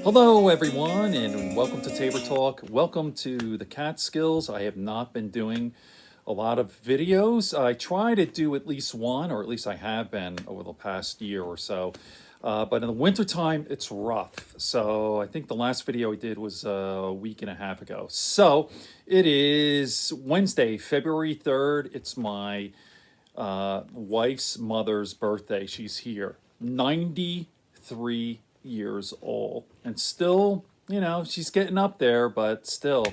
Hello, everyone, and welcome to Tabor Talk. Welcome to the Catskills. I have not been doing a lot of videos. I try to do at least one, or at least I have been over the past year or so. But in the wintertime, it's rough. So I think the last video I did was a week and a half ago. So it is Wednesday, February 3rd. It's my wife's mother's birthday. She's here, 93 years old, and still, she's getting up there, but still.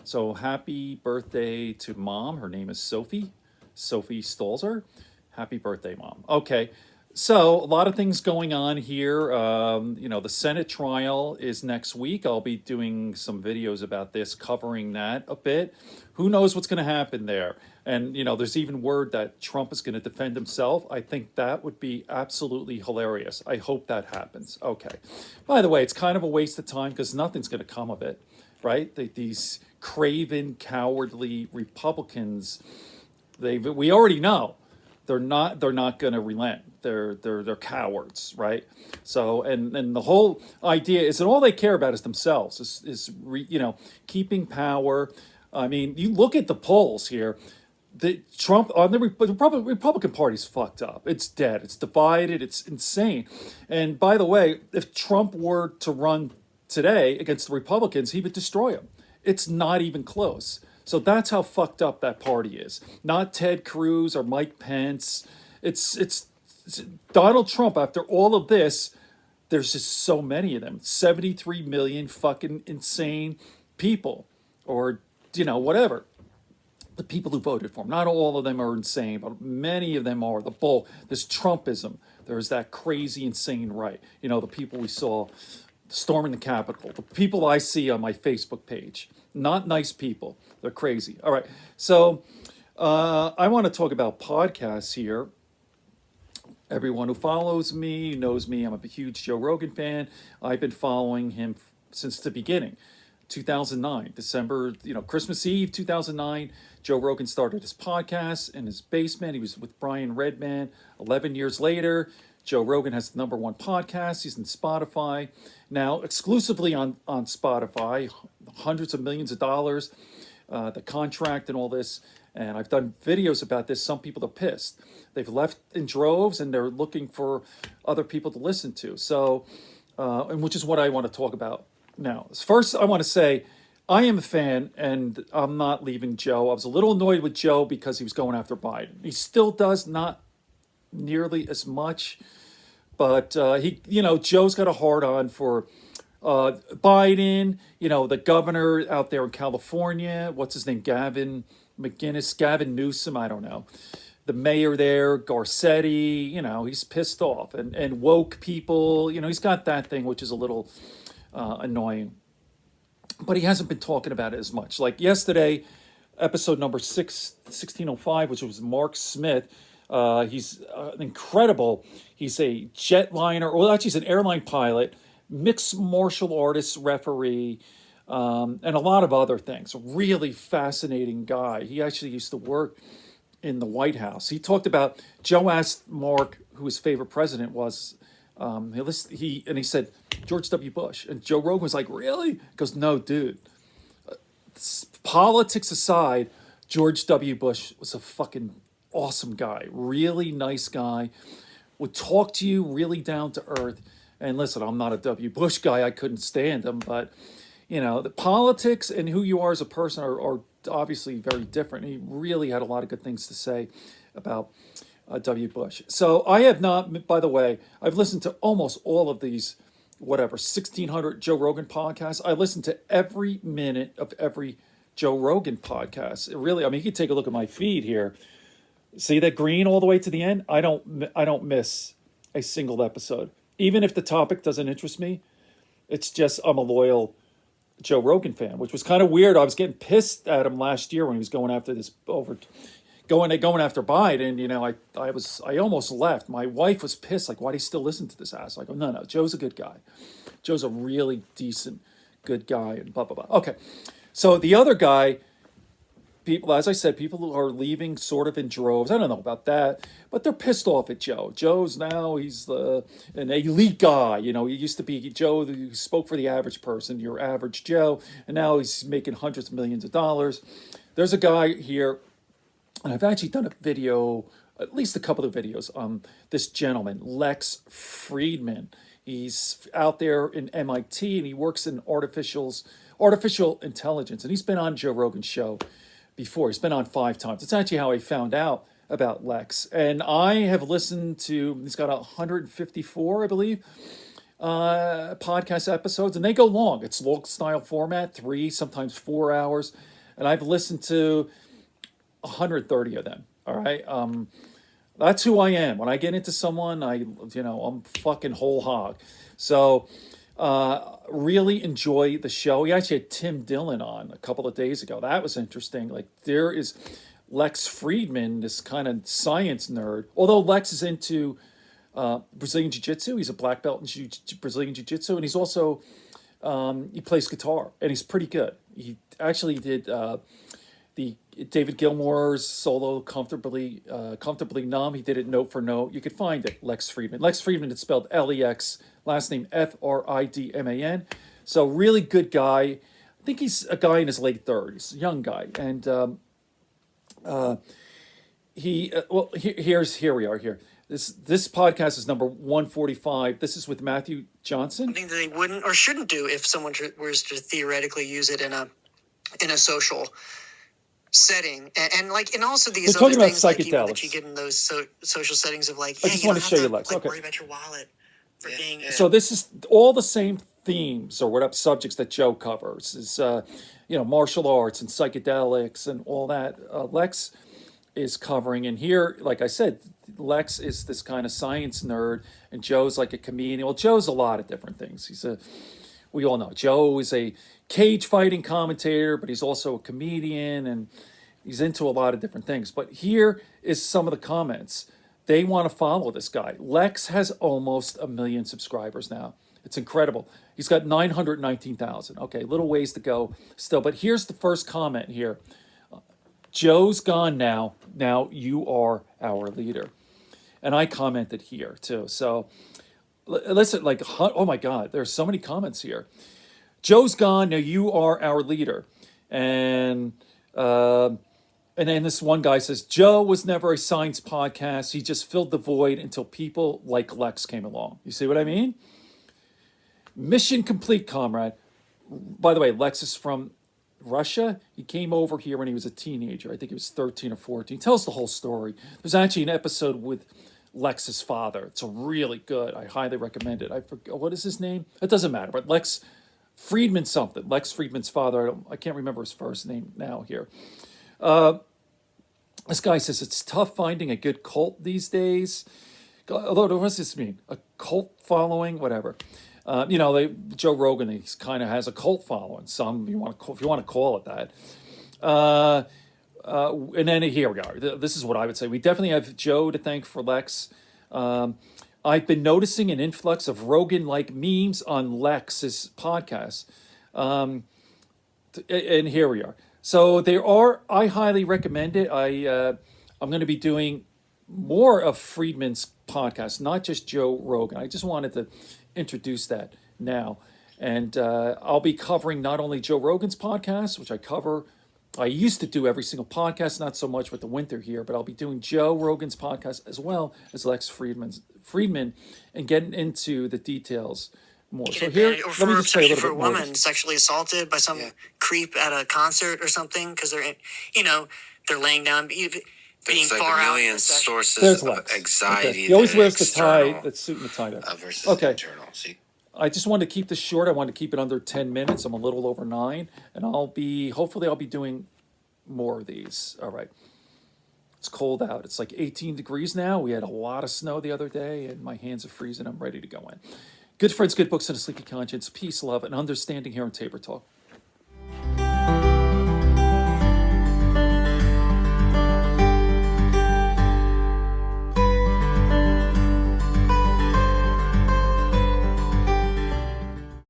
So happy birthday to Mom. Her name is Sophie Stolzer. Happy birthday, Mom. Okay, so a lot of things going on here. The Senate trial is next week. I'll be doing some videos about this, covering that a bit. Who knows what's going to happen there? And, there's even word that Trump is going to defend himself. I think that would be absolutely hilarious. I hope that happens. Okay. By the way, it's kind of a waste of time because nothing's going to come of it, right? These craven, cowardly Republicans, we already know they're not going to relent. They're cowards, right? So and the whole idea is that all they care about is themselves, keeping power. I mean, you look at the polls here. The Trump on the Republican Party's fucked up. It's dead. It's divided. It's insane. And by the way, if Trump were to run today against the Republicans, he would destroy them. It's not even close. So that's how fucked up that party is. Not Ted Cruz or Mike Pence. It's Donald Trump. After all of this, there's just so many of them. 73 million fucking insane people, or whatever. The people who voted for him. Not all of them are insane, but many of them are. There's Trumpism. There's that crazy, insane right. The people we saw storming the Capitol. The people I see on my Facebook page. Not nice people. They're crazy. All right. So I want to talk about podcasts here. Everyone who follows me knows me. I'm a huge Joe Rogan fan. I've been following him since the beginning. 2009, December, Christmas Eve, 2009, Joe Rogan started his podcast in his basement. He was with Brian Redman. 11 years later, Joe Rogan has the #1 podcast. He's in Spotify. Now, exclusively on Spotify, hundreds of millions of dollars, the contract and all this. And I've done videos about this. Some people are pissed. They've left in droves and they're looking for other people to listen to. So, and which is what I want to talk about now. First, I want to say I am a fan, and I'm not leaving Joe. I was a little annoyed with Joe because he was going after Biden. He still does, not nearly as much, but Joe's got a hard on for Biden. The governor out there in California. What's his name? Gavin Newsom. I don't know. The mayor there, Garcetti. He's pissed off, and woke people. He's got that thing which is a little annoying, but he hasn't been talking about it as much. Like yesterday, episode number 1605, which was Mark Smith. He's incredible. He's a jetliner, well, actually, he's an airline pilot, mixed martial artist referee, and a lot of other things. A really fascinating guy. He actually used to work in the White House. He talked about, Joe asked Mark who his favorite president was. He said George W. Bush, and Joe Rogan was like, "Really?" He goes, "No, dude. Politics aside, George W. Bush was a fucking awesome guy, really nice guy, would talk to you really down to earth." And listen, I'm not a W. Bush guy. I couldn't stand him, but the politics and who you are as a person are obviously very different. He really had a lot of good things to say about W. Bush. So I have not, by the way, I've listened to almost all of these, 1,600 Joe Rogan podcasts. I listen to every minute of every Joe Rogan podcast. You can take a look at my feed here. See that green all the way to the end? I don't miss a single episode. Even if the topic doesn't interest me, it's just I'm a loyal Joe Rogan fan, which was kind of weird. I was getting pissed at him last year when he was going after Biden. I almost left. My wife was pissed. Like, why do you still listen to this ass? I go, no, Joe's a good guy. Joe's a really decent, good guy, and blah blah blah. Okay, so the other guy people, as I said, people who are leaving sort of in droves. I don't know about that, but they're pissed off at Joe. Joe's now, he's an elite guy. You know, he used to be Joe who spoke for the average person, your average Joe, and now he's making hundreds of millions of dollars. There's a guy here, and I've actually done a video, at least a couple of videos, on this gentleman, Lex Fridman. He's out there in MIT and he works in artificial intelligence. And he's been on Joe Rogan's show before. He's been on 5 times. It's actually how I found out about Lex. And I have listened to, he's got 154, I believe, podcast episodes, and they go long. It's log style format, 3, sometimes 4 hours. And I've listened to 130 of them. All right. That's who I am. When I get into someone, I'm fucking whole hog. So, really enjoy the show. We actually had Tim Dillon on a couple of days ago. That was interesting. Like, there is Lex Fridman, this kind of science nerd. Although Lex is into Brazilian Jiu-Jitsu. He's a black belt in Brazilian Jiu-Jitsu. And he's also, he plays guitar. And he's pretty good. He actually did the David Gilmour's solo Comfortably Numb. He did it note for note. You could find it, Lex Fridman. Lex Fridman, it's spelled Lex, last name Fridman. So really good guy. I think he's a guy in his late 30s, young guy. And here we are here. This podcast is number 145. This is with Matthew Johnson. Something that they wouldn't or shouldn't do if someone was to theoretically use it in a social setting, and also these other things like even that you get in those social settings of like, I just want to show you, Lex. Okay. Worry about your wallet for being. So this is all the same themes or whatever subjects that Joe covers is martial arts and psychedelics and all that. Lex is covering, and here, like I said, Lex is this kind of science nerd, and Joe's like a comedian. Well, Joe's a lot of different things. We all know Joe is a cage fighting commentator, but he's also a comedian and he's into a lot of different things. But here is some of the comments. They want to follow this guy. Lex has almost 1 million subscribers now. It's incredible. He's got 919,000. Okay, little ways to go still. But here's the first comment here. Joe's gone now. Now you are our leader. And I commented here too. So listen, oh my God, there's so many comments here. Joe's gone, now you are our leader. And then this one guy says, Joe was never a science podcast. He just filled the void until people like Lex came along. You see what I mean? Mission complete, comrade. By the way, Lex is from Russia. He came over here when he was a teenager. I think he was 13 or 14. He tells the whole story. There's actually an episode with Lex's father. It's really good. I highly recommend it. I forget, what is his name? It doesn't matter, but Lex Fridman something. Lex Fridman's father. I can't remember his first name now here. This guy says it's tough finding a good cult these days. Although, what does this mean? A cult following? Whatever. Joe Rogan, he kind of has a cult following. Some, if you want to call it that. And then here we are. This is what I would say. We definitely have Joe to thank for Lex. I've been noticing an influx of Rogan-like memes on Lex's podcast. And here we are. So I highly recommend it. I'm going to be doing more of Fridman's podcast, not just Joe Rogan. I just wanted to introduce that now. And I'll be covering not only Joe Rogan's podcast, which I used to do every single podcast, not so much with the winter here, but I'll be doing Joe Rogan's podcast as well as Lex Fridman and getting into the details more. So here, let me just say a little bit more. For a woman sexually assaulted by some creep at a concert or something because they're laying down, being There's far a out. million sources of anxiety. Okay. He always wears the tie, that suit and the tie. Versus internal. See? I just wanted to keep this short. I wanted to keep it under 10 minutes. I'm a little over 9, and hopefully I'll be doing more of these. All right. It's cold out. It's like 18 degrees now. We had a lot of snow the other day, and my hands are freezing. I'm ready to go in. Good friends, good books, and a sleepy conscience. Peace, love, and understanding here on Tabor Talk.